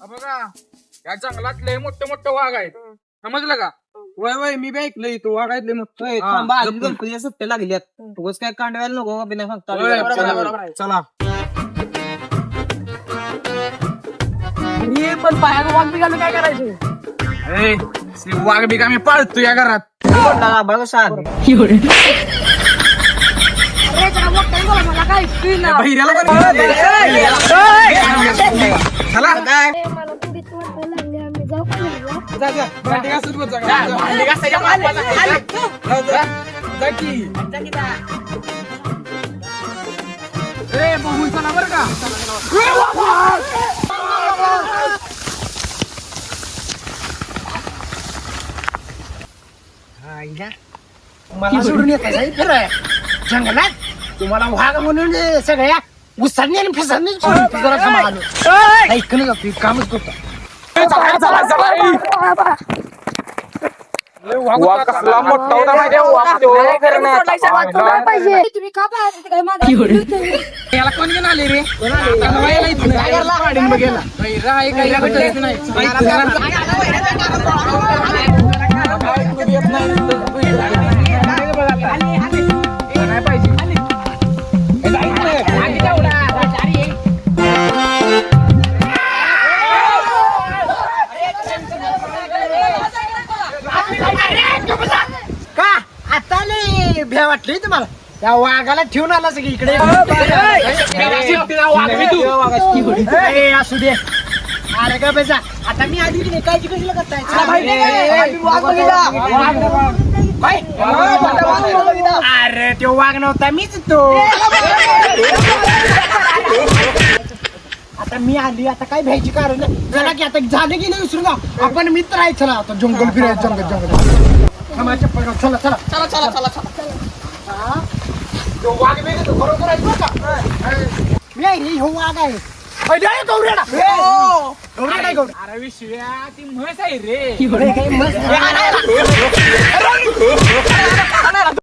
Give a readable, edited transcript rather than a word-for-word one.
बघा या जंगलात लय मोठे मोठे वाघ आहेत समजलं का? वय मी बी ऐकलंय तू वागायतले मग थांबा आधी गणपतीच्या सुट्ट्या लागल्यात उगाच काय कांडवायला नको का बिना सांगता चला पण पायाला वाघ बिघालं काय करायचं ए, वाघ बी का मी पाळतो या घरात बघा सांग बहिऱ्याला पण चला मला पण भीती वाटायला लागली आम्ही जाऊ का घरला? जा, जा. भांडी घासून बस जा. भांडी घासायच्या जा, जा. जा की. ए, बघून चला बरं का मला सोडून येत फिराय जंगलात तुम्हाला वाघ म्हणून सगळ्या उसांनी आणि फिसांनी ऐकलं का कामच करतो वाघ कसला मोठा होता माहिती आहे? वाघ तो. तुम्ही का पाहत होते काय माझ्या याला कोण घेऊन आले रे याला इथून गाडीनं बघायला. बहिरा आहे का? याला भेटत नाही. येत नाही. काय पाहिजे? का आता लय भ्या वाटली तुम्हाला त्या वाघाला ठेवून आला सगळी इकडे ए, असू दे अरे का बेजा आता मी आधी की काळजी कशी करताय अरे तो वाघ नव्हता मीच तो आता मी आली आता काय भ्यायची कारण नाही चला की आता झालं की नाही विसरू ना आपण मित्र आहे चला आता जंगल फिरायचं जंगल चप्पल चला चला चला चला चला चला तो वाघ वेगळा तो बरोबर आहे बरं का? मी आहे रे, हो वाघ आहे गौऱ्याला गौऱ्या गौऱ्या अरे विश्व्या ती म्हैस आहे रे काही मस्त